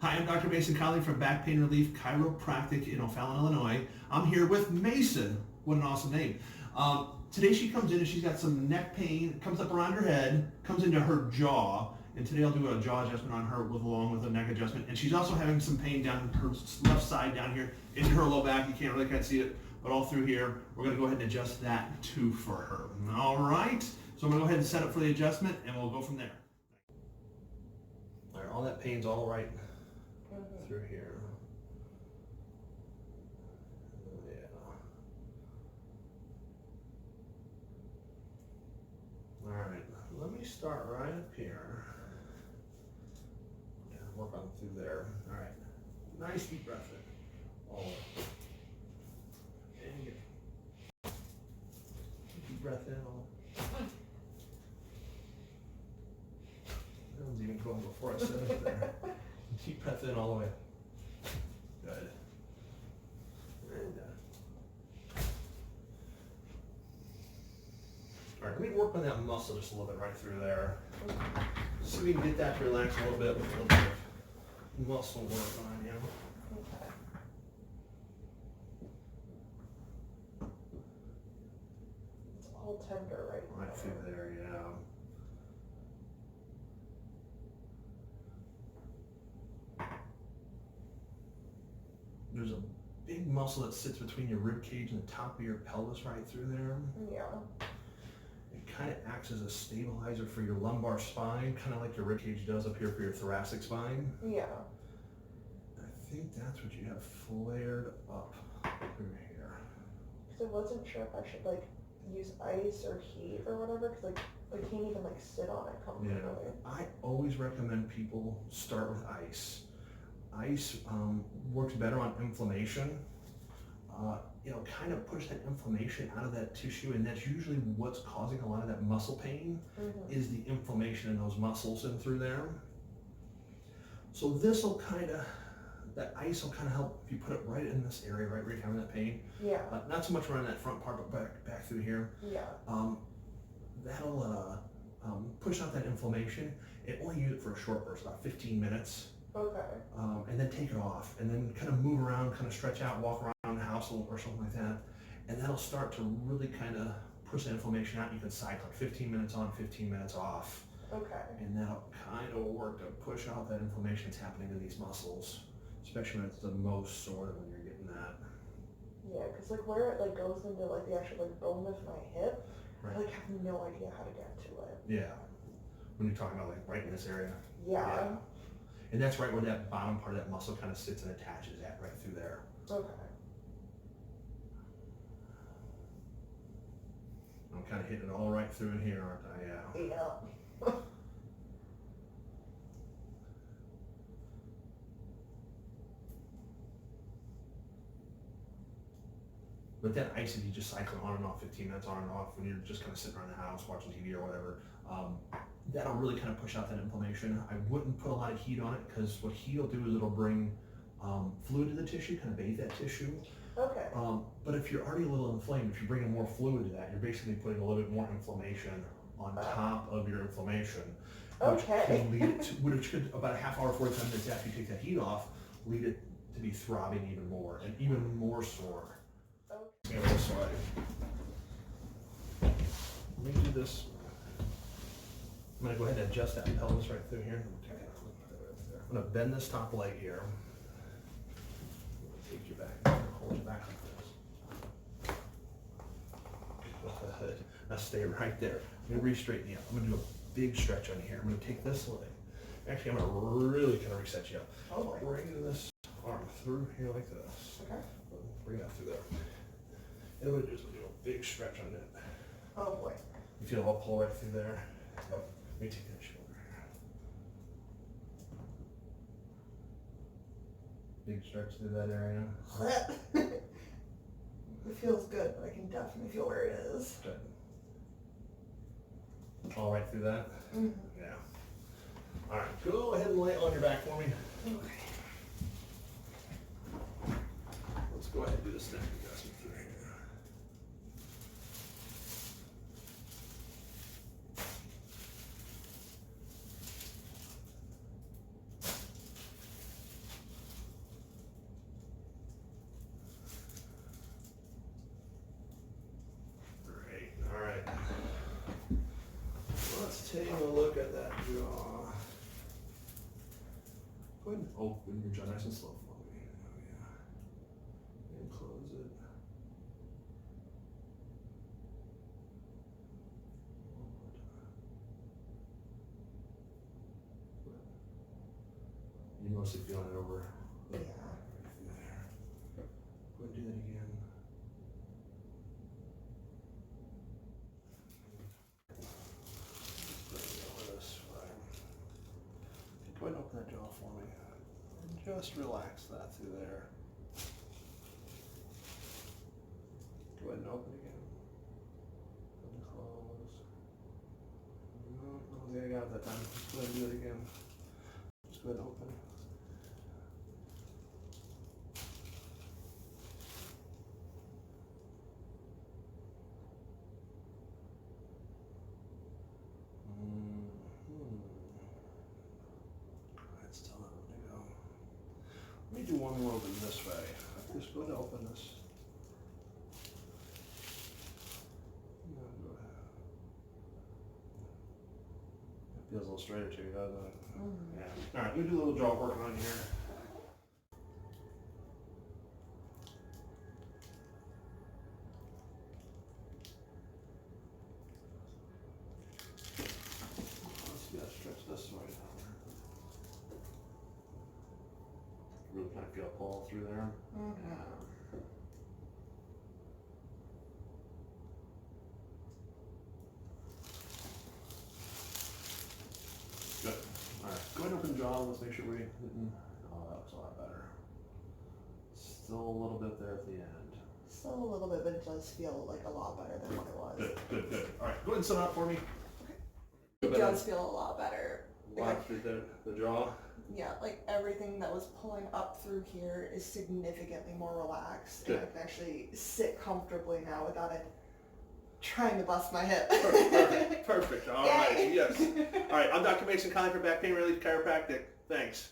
Hi, I'm Dr. Mason Conley from Back Pain Relief Chiropractic in O'Fallon, Illinois. I'm here with Mason. What an awesome name. Today she comes in and she's got some neck pain, comes up around her head, comes into her jaw, and today I'll do a jaw adjustment on her along with a neck adjustment. And she's also having some pain down her left side down here into her low back. You can't see it, but all through here. We're going to go ahead and adjust that too for her. All right. So I'm going to go ahead and set up for the adjustment, and we'll go from there. All right, all that pain's all right through here. Yeah. All right, let me start right up here. Yeah, work on through there. All right, nice deep breath in. All and get deep breath in. All. That one's even going before I said it there. Deep breath in all the way. Good. And, all right, let me work on that muscle just a little bit right through there. See if we can get that to relax a little bit with a little bit of muscle work on you. Okay. It's all tender right Right through there, yeah. There's a big muscle that sits between your rib cage and the top of your pelvis right through there. Yeah. It kind of acts as a stabilizer for your lumbar spine, kind of like your rib cage does up here for your thoracic spine. Yeah. I think that's what you have flared up through here. Because I wasn't sure if I should use ice or heat or whatever, because I can't even sit on it comfortably. Yeah. I always recommend people start with ice. Ice works better on inflammation. It'll kind of push that inflammation out of that tissue, and that's usually what's causing a lot of that muscle pain, is the inflammation in those muscles and through there. So this will that ice will kind of help if you put it right in this area, right where you're having that pain. Yeah. Not so much around that front part, but back through here. Yeah. That'll push out that inflammation. It only use it for a short burst, about 15 minutes. Okay. And then take it off, and then kind of move around, kind of stretch out, walk around the house or something like that, and that'll start to really kind of push the inflammation out. You can cycle 15 minutes on, 15 minutes off. Okay. And that'll kind of work to push out that inflammation that's happening in these muscles, especially when it's the most sore when you're getting that. Yeah, because where it goes into the actual bone of my hip, Right. I have no idea how to get to it. Yeah. When you're talking about right in this area. Yeah. And that's right where that bottom part of that muscle kind of sits and attaches at, right through there. Okay. I'm kind of hitting it all right through in here, aren't I? Yeah. Yeah. But that ice, if you just cycle on and off, 15 minutes on and off, when you're just kind of sitting around the house watching TV or whatever, that'll really kind of push out that inflammation. I wouldn't put a lot of heat on it, because what heat will do is it'll bring fluid to the tissue, kind of bathe that tissue. Okay. But if you're already a little inflamed, if you're bringing more fluid to that, you're basically putting a little bit more inflammation on top of your inflammation. Which can lead to, which could, about a half hour, 45 minutes after you take that heat off, lead it to be throbbing even more and even more sore. Okay. Go this way. Let me do this. I'm going to go ahead and adjust that pelvis right through here. I'm going to bend this top leg here. Take you back, hold you back like this. Good. Now stay right there. I'm going to re-straighten you up. I'm going to do a big stretch on here. I'm going to take this leg. Actually, I'm going to really kind of reset you up. Oh, Bring this arm through here like this. Okay. Bring that through there. And we'll just do a big stretch on it. Oh boy. You feel I'll pull right through there. Let me take that shoulder. Big stretch through that area. It feels good, but I can definitely feel where it is. Good. All right through that? Mm-hmm. Yeah. All right, go ahead and lay on your back for me. Okay. Let's go ahead and do this neck adjustment through here. Go ahead and open your jaw nice and slow for me. Oh, yeah. And close it. One more time. You're mostly feeling it over Yeah. right through there. Go ahead and do that again. Go ahead and open that jaw for me. And just relax that through there. Go ahead and open again. And close. No, I don't think I got it that time. Just go ahead and do it again. Just go ahead and open. It's still not letting go. Let me do one more open this way. Just go ahead and open this. No, go ahead. It feels a little straighter to you, doesn't it? Mm-hmm. Yeah. Alright, let me do a little jaw work on here. Let's get stretch this way. Really kind of feel a pull through there. Mm-hmm. Good. Alright, go ahead and open the jaw. Let's make sure we didn't. Oh, that was a lot better. Still a little bit there at the end. Still a little bit, but it does feel like a lot better than what it was. Good, good, good. Alright, go ahead and sum up for me. It does feel a lot better. Lock through the jaw. Yeah, like everything that was pulling up through here is significantly more relaxed. Good. And I can actually sit comfortably now without it trying to bust my hip. Perfect. Perfect. All right. Yay. Yes. All right. I'm Dr. Mason Conley for Back Pain Relief Chiropractic. Thanks.